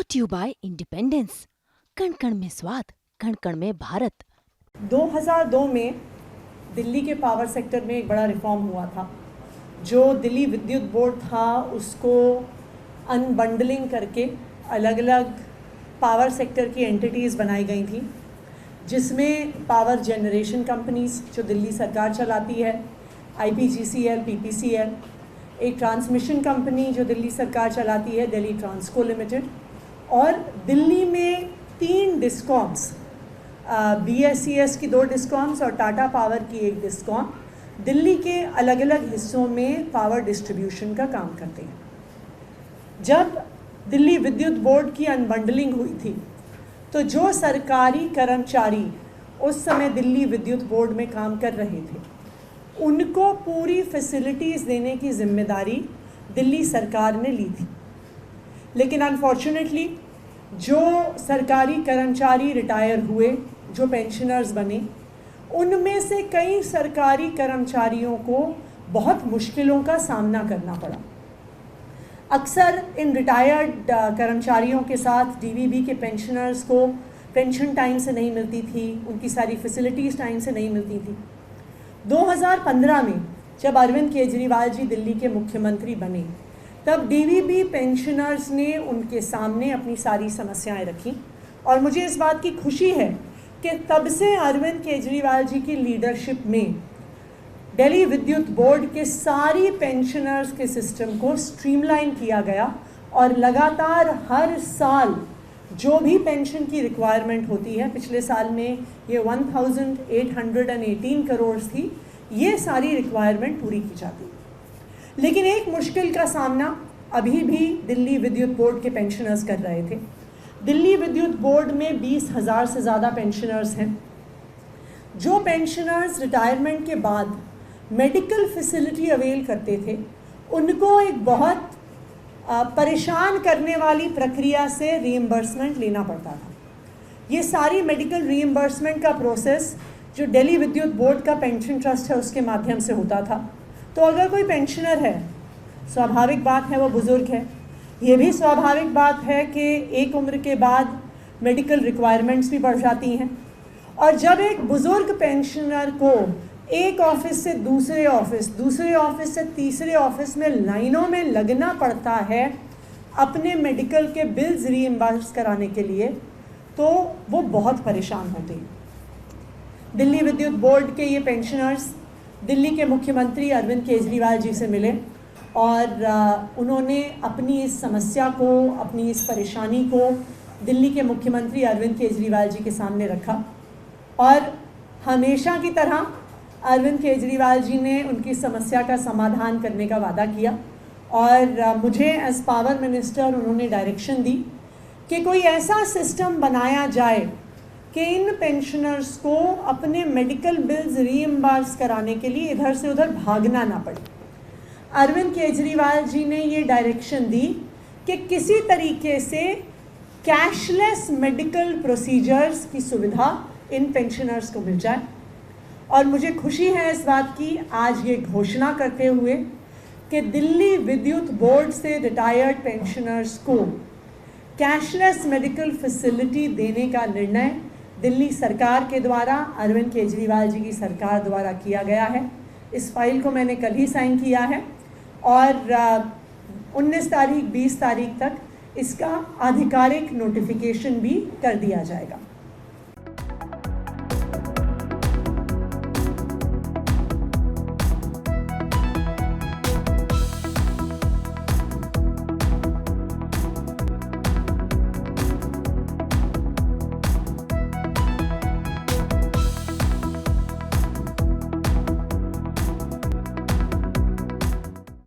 Brought you bye independence. कण कण में स्वाद, कण कण में भारत। 2002 में दिल्ली के पावर सेक्टर में एक बड़ा रिफॉर्म हुआ था। जो दिल्ली विद्युत बोर्ड था उसको अनबंडलिंग करके अलग अलग पावर सेक्टर की एंटिटीज़ बनाई गई थी, जिसमें पावर जनरेशन कंपनीज जो दिल्ली सरकार चलाती है, IPGCL, PPCL, एक ट्रांसमिशन कंपनी जो दिल्ली सरकार चलाती है, दिल्ली ट्रांसको लिमिटेड, और दिल्ली में 3 डिस्कॉम्स, BSES की 2 डिस्कॉम्स और टाटा पावर की 1 डिस्कॉम दिल्ली के अलग अलग हिस्सों में पावर डिस्ट्रीब्यूशन का काम करते हैं। जब दिल्ली विद्युत बोर्ड की अनबंडलिंग हुई थी तो जो सरकारी कर्मचारी उस समय दिल्ली विद्युत बोर्ड में काम कर रहे थे उनको पूरी फैसिलिटीज़ देने की जिम्मेदारी दिल्ली सरकार ने ली थी। लेकिन अनफॉर्चुनेटली जो सरकारी कर्मचारी रिटायर हुए, जो पेंशनर्स बने, उनमें से कई सरकारी कर्मचारियों को बहुत मुश्किलों का सामना करना पड़ा। अक्सर इन रिटायर्ड कर्मचारियों के साथ DVB के पेंशनर्स को पेंशन टाइम से नहीं मिलती थी, उनकी सारी फैसिलिटीज़ टाइम से नहीं मिलती थी। 2015 में जब अरविंद केजरीवाल जी दिल्ली के मुख्यमंत्री बने तब DVB पेंशनर्स ने उनके सामने अपनी सारी समस्याएं रखी, और मुझे इस बात की खुशी है कि तब से अरविंद केजरीवाल जी की लीडरशिप में दिल्ली विद्युत बोर्ड के सारी पेंशनर्स के सिस्टम को स्ट्रीमलाइन किया गया, और लगातार हर साल जो भी पेंशन की रिक्वायरमेंट होती है, पिछले साल में ये 1818 करोड़ थी, ये सारी रिक्वायरमेंट पूरी की जाती है। लेकिन एक मुश्किल का सामना अभी भी दिल्ली विद्युत बोर्ड के पेंशनर्स कर रहे थे। दिल्ली विद्युत बोर्ड में 20,000 से ज़्यादा पेंशनर्स हैं। जो पेंशनर्स रिटायरमेंट के बाद मेडिकल फैसिलिटी अवेल करते थे उनको एक बहुत परेशान करने वाली प्रक्रिया से रीइंबर्समेंट लेना पड़ता था। ये सारी मेडिकल रीइंबर्समेंट का प्रोसेस जो दिल्ली विद्युत बोर्ड का पेंशन ट्रस्ट है उसके माध्यम से होता था। तो अगर कोई पेंशनर है, स्वाभाविक बात है वो बुज़ुर्ग है, ये भी स्वाभाविक बात है कि एक उम्र के बाद मेडिकल रिक्वायरमेंट्स भी बढ़ जाती हैं, और जब एक बुज़ुर्ग पेंशनर को एक ऑफिस से दूसरे ऑफिस से तीसरे ऑफिस में लाइनों में लगना पड़ता है अपने मेडिकल के बिल्स रीइंबर्स कराने के लिए, तो वो बहुत परेशान होते हैं। दिल्ली विद्युत बोर्ड के ये पेंशनर्स दिल्ली के मुख्यमंत्री अरविंद केजरीवाल जी से मिले, और उन्होंने अपनी इस समस्या को, अपनी इस परेशानी को दिल्ली के मुख्यमंत्री अरविंद केजरीवाल जी के सामने रखा, और हमेशा की तरह अरविंद केजरीवाल जी ने उनकी समस्या का समाधान करने का वादा किया, और मुझे एज पावर मिनिस्टर उन्होंने डायरेक्शन दी कि कोई ऐसा सिस्टम बनाया जाए कि इन पेंशनर्स को अपने मेडिकल बिल्स रीइंबर्स कराने के लिए इधर से उधर भागना ना पड़े। अरविंद केजरीवाल जी ने ये डायरेक्शन दी कि किसी तरीके से कैशलेस मेडिकल प्रोसीजर्स की सुविधा इन पेंशनर्स को मिल जाए। और मुझे खुशी है इस बात की आज ये घोषणा करते हुए कि दिल्ली विद्युत बोर्ड से रिटायर्ड पेंशनर्स को कैशलेस मेडिकल फैसिलिटी देने का निर्णय दिल्ली सरकार के द्वारा, अरविंद केजरीवाल जी की सरकार द्वारा किया गया है। इस फाइल को मैंने कल ही साइन किया है, और 19 तारीख 20 तारीख तक इसका आधिकारिक नोटिफिकेशन भी कर दिया जाएगा।